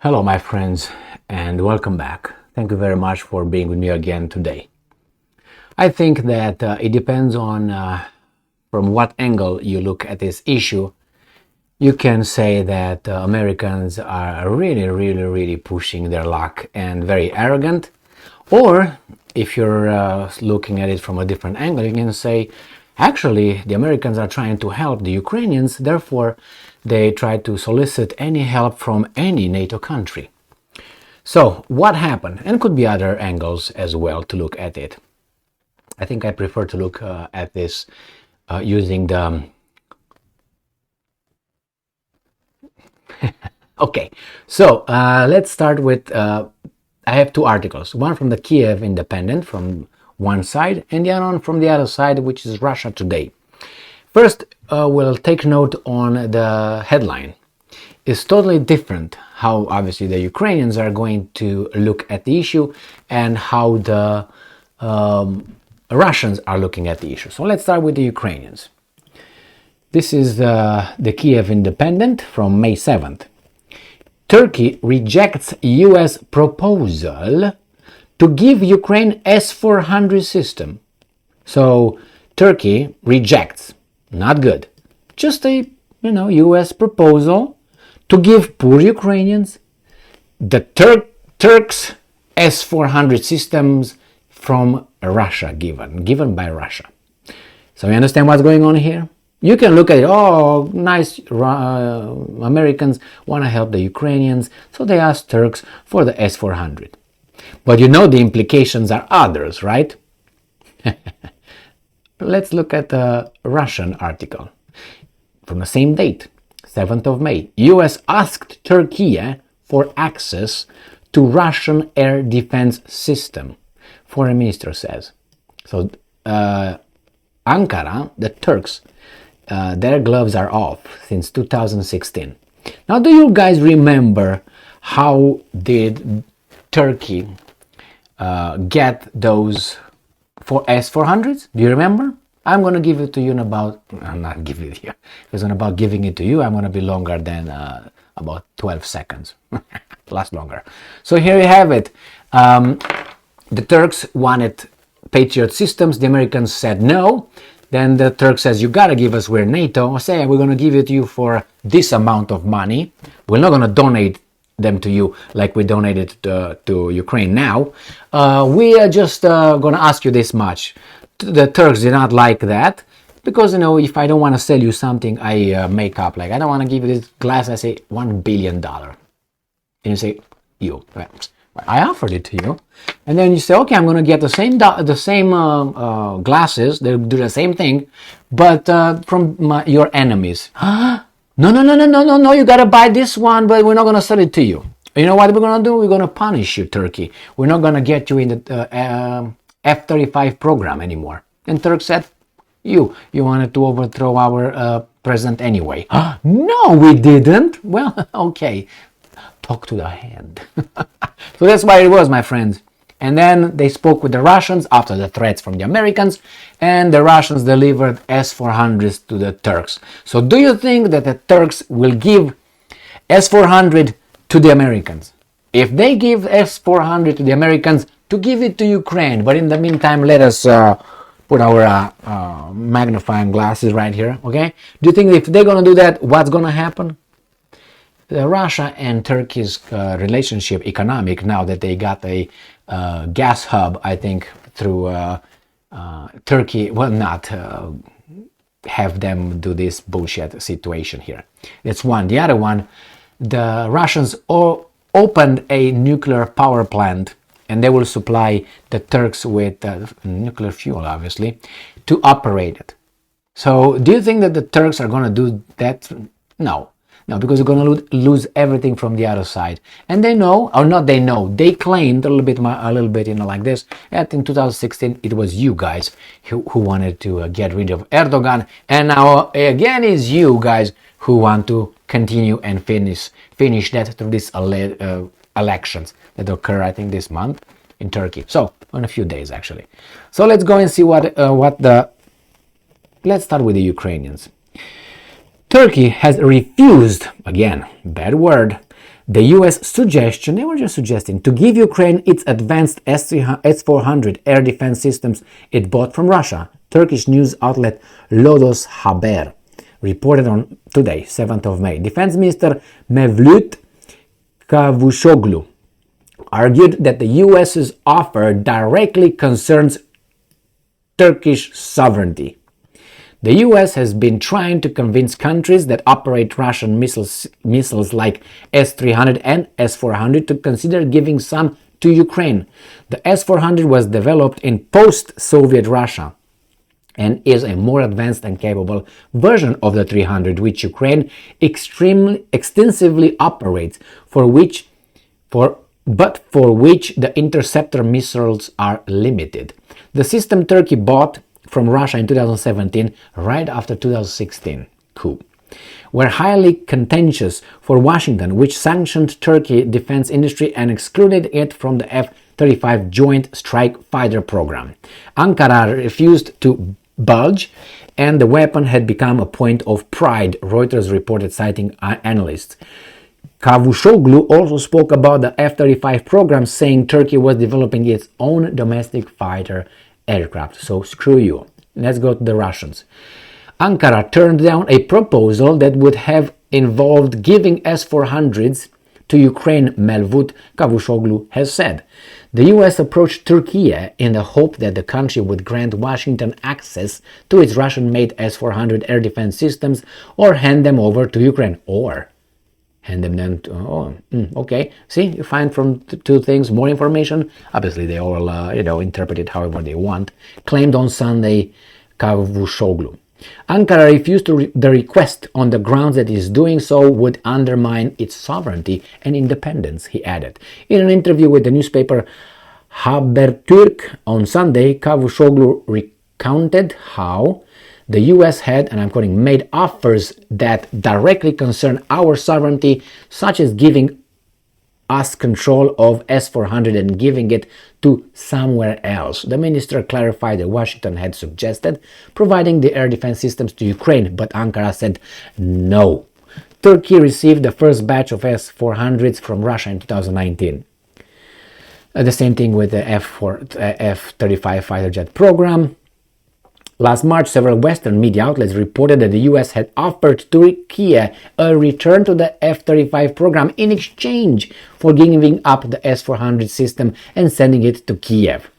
Hello, my friends, and welcome back. Thank you very much for being with me again today. I think that it depends on from what angle you look at this issue. You can say that Americans are really pushing their luck and very arrogant. Or if you're looking at it from a different angle, you can say, actually, the Americans are trying to help the Ukrainians, therefore they try to solicit any help from any NATO country. So what happened? And could be other angles as well to look at it. I think I prefer to look at this using the... Okay, so let's start with... I have two articles, one from the Kiev Independent from one side and the other one from the other side, which is Russia Today. First, we'll take note on the headline. It's totally different how obviously the Ukrainians are going to look at the issue and how the Russians are looking at the issue. So let's start with the Ukrainians. This is the Kiev Independent from May 7th. Turkey rejects US proposal to give Ukraine S-400 system. So Turkey rejects, not good, just a US proposal to give poor Ukrainians the Turks S-400 systems from Russia, given by Russia. So you understand what's going on here? You can look at it, oh, nice, Americans want to help the Ukrainians, so they ask Turks for the S-400. But you know the implications are others, right? Let's look at the Russian article from the same date, 7th of May. US asked Turkey for access to Russian air defense system, foreign minister says. So Ankara, the Turks, their gloves are off since 2016. Now, do you guys remember how did Turkey get those for S-400s? Do you remember? I'm going to give it to you in about... I'm not giving it here. If it's about giving it to you, I'm going to be longer than about 12 seconds. Last longer. So here you have it. The Turks wanted Patriot systems. The Americans said no. Then the Turk says, you gotta give us, we're NATO. Say, we're gonna give it to you for this amount of money. We're not gonna donate them to you like we donated to Ukraine now. We are just gonna ask you this much. The Turks did not like that because, if I don't want to sell you something, I make up. Like, I don't want to give you this glass, I say $1 billion. And you say, I offered it to you, and then you say, okay, I'm going to get the same glasses. They'll do the same thing, but from your enemies. No! You got to buy this one, but we're not going to sell it to you. You know what we're going to do? We're going to punish you, Turkey. We're not going to get you in the F-35 program anymore. And Turk said, you wanted to overthrow our president anyway. No, we didn't. Well, okay. Talk to the hand. So that's why it was, my friends. And then they spoke with the Russians after the threats from the Americans, and the Russians delivered S-400s to the Turks. So do you think that the Turks will give S-400 to the Americans? If they give S-400 to the Americans, to give it to Ukraine. But in the meantime, let us put our magnifying glasses right here, okay? Do you think if they're going to do that, what's going to happen? Russia and Turkey's relationship, economic, now that they got a gas hub, I think, through Turkey, will not have them do this bullshit situation here. That's one. The other one, the Russians opened a nuclear power plant, and they will supply the Turks with nuclear fuel, obviously, to operate it. So do you think that the Turks are going to do that? No. No, because they're going to lose everything from the other side. And they know, or not they know, they claimed a little bit, like this, that in 2016 it was you guys who wanted to get rid of Erdogan. And now again it's you guys who want to continue and finish that through these elections that occur, I think, this month in Turkey. So, in a few days, actually. So let's go and see let's start with the Ukrainians. Turkey has refused, again, bad word, The US suggestion, they were just suggesting, to give Ukraine its advanced S-400 air defense systems it bought from Russia. Turkish news outlet Lodos Haber reported on today, 7th of May. Defense Minister Mevlut Cavusoglu argued that the US's offer directly concerns Turkish sovereignty. The US has been trying to convince countries that operate Russian missiles like S-300 and S-400 to consider giving some to Ukraine. The S-400 was developed in post-Soviet Russia and is a more advanced and capable version of the 300, which Ukraine extensively operates, but for which the interceptor missiles are limited. The system Turkey bought from Russia in 2017, right after 2016 coup, were highly contentious for Washington, which sanctioned Turkey defense industry and excluded it from the F-35 Joint Strike Fighter program. Ankara refused to budge, and the weapon had become a point of pride, Reuters reported, citing analysts. Cavusoglu also spoke about the F-35 program, saying Turkey was developing its own domestic fighter aircraft. So screw you. Let's go to the Russians. Ankara turned down a proposal that would have involved giving S-400s to Ukraine, Mevlut Cavusoglu has said. The US approached Turkey in the hope that the country would grant Washington access to its Russian-made S-400 air defense systems or hand them over to Ukraine, or hand them then to, okay. See, you find from two things more information. Obviously, they all, interpret it however they want. Claimed on Sunday, Cavusoglu. Ankara refused the request on the grounds that his doing so would undermine its sovereignty and independence, he added. In an interview with the newspaper Habertürk on Sunday, Cavusoglu recounted how the US had, and I'm quoting, made offers that directly concern our sovereignty, such as giving us control of S-400 and giving it to somewhere else. The minister clarified that Washington had suggested providing the air defense systems to Ukraine, but Ankara said no. Turkey received the first batch of S-400s from Russia in 2019. The same thing with the F-35 fighter jet program. Last March, several Western media outlets reported that the US had offered Turkey a return to the F-35 program in exchange for giving up the S-400 system and sending it to Kiev.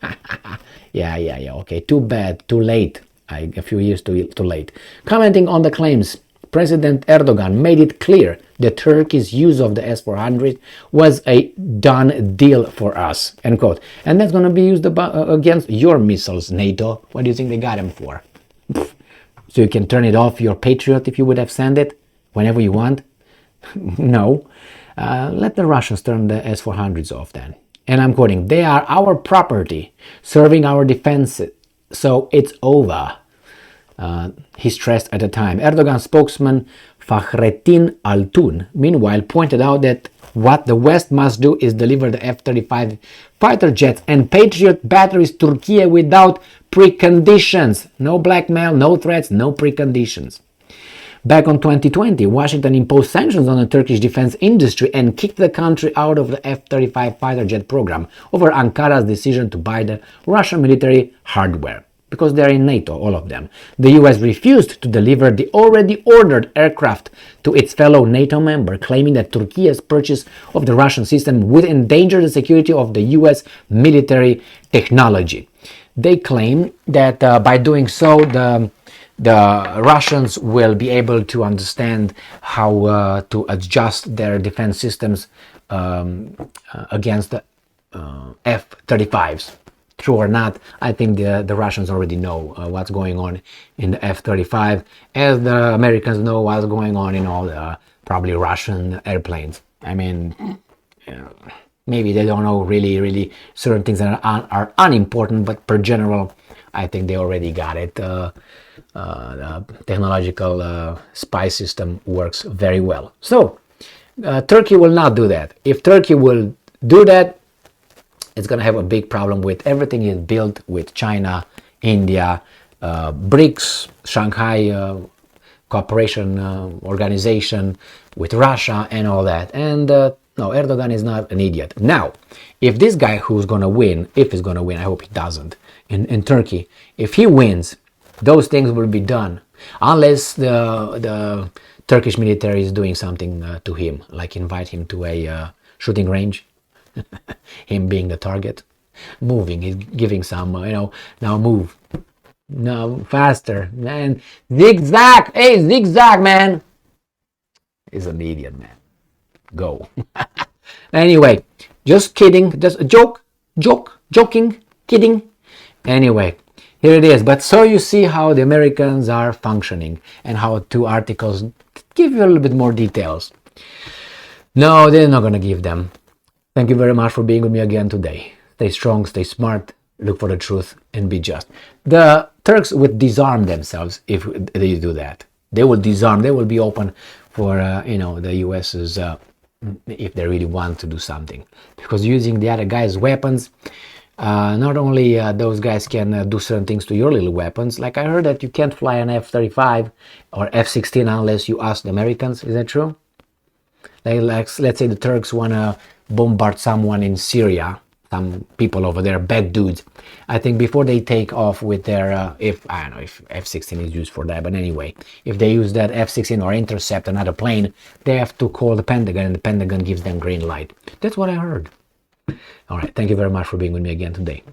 Yeah, okay, too bad, too late, a few years too late. Commenting on the claims, President Erdogan made it clear that Turkey's use of the S-400 was a done deal for us, end quote. And that's going to be used against your missiles, NATO. What do you think they got them for? So you can turn it off your Patriot if you would have sent it whenever you want? No. Let the Russians turn the S-400s off then. And I'm quoting, they are our property, serving our defense, so it's over. He stressed at the time. Erdogan spokesman Fahrettin Altun, meanwhile, pointed out that what the West must do is deliver the F-35 fighter jets and Patriot batteries to Turkey without preconditions. No blackmail, no threats, no preconditions. Back in 2020, Washington imposed sanctions on the Turkish defense industry and kicked the country out of the F-35 fighter jet program over Ankara's decision to buy the Russian military hardware. Because they're in NATO, all of them. The US refused to deliver the already ordered aircraft to its fellow NATO member, claiming that Turkey's purchase of the Russian system would endanger the security of the US military technology. They claim that by doing so, the Russians will be able to understand how to adjust their defense systems against the F-35s. True or not, I think the Russians already know what's going on in the F-35, as the Americans know what's going on in all the probably Russian airplanes. I mean, maybe they don't know really certain things that are unimportant, but per general, I think they already got it. The technological spy system works very well. So, Turkey will not do that. If Turkey will do that, it's going to have a big problem with everything is built with China, India, BRICS, Shanghai Cooperation Organization, with Russia and all that. And No, Erdogan is not an idiot. Now, if this guy who's going to win, if he's going to win, I hope he doesn't, in Turkey, if he wins, those things will be done. Unless the Turkish military is doing something to him, like invite him to a shooting range, him being the target, moving, he's giving some, now move. No, faster, man. Zigzag! Hey, zigzag, man! He's an idiot, man. Go. Anyway, just kidding, just a joking, kidding. Anyway, here it is. But so you see how the Americans are functioning and how two articles give you a little bit more details. No, they're not going to give them. Thank you very much for being with me again today. Stay strong, stay smart, look for the truth, and be just. The Turks would disarm themselves if they do that. They will disarm. They will be open for the US's if they really want to do something. Because using the other guy's weapons, not only those guys can do certain things to your little weapons. Like I heard that you can't fly an F-35 or F-16 unless you ask the Americans. Is that true? Like let's say the Turks want to bombard someone in Syria, some people over there, bad dudes. I think before they take off with their, if I don't know if F-16 is used for that, but anyway, if they use that F-16 or intercept another plane, they have to call the Pentagon, and the Pentagon gives them green light. That's what I heard. All right, thank you very much for being with me again today.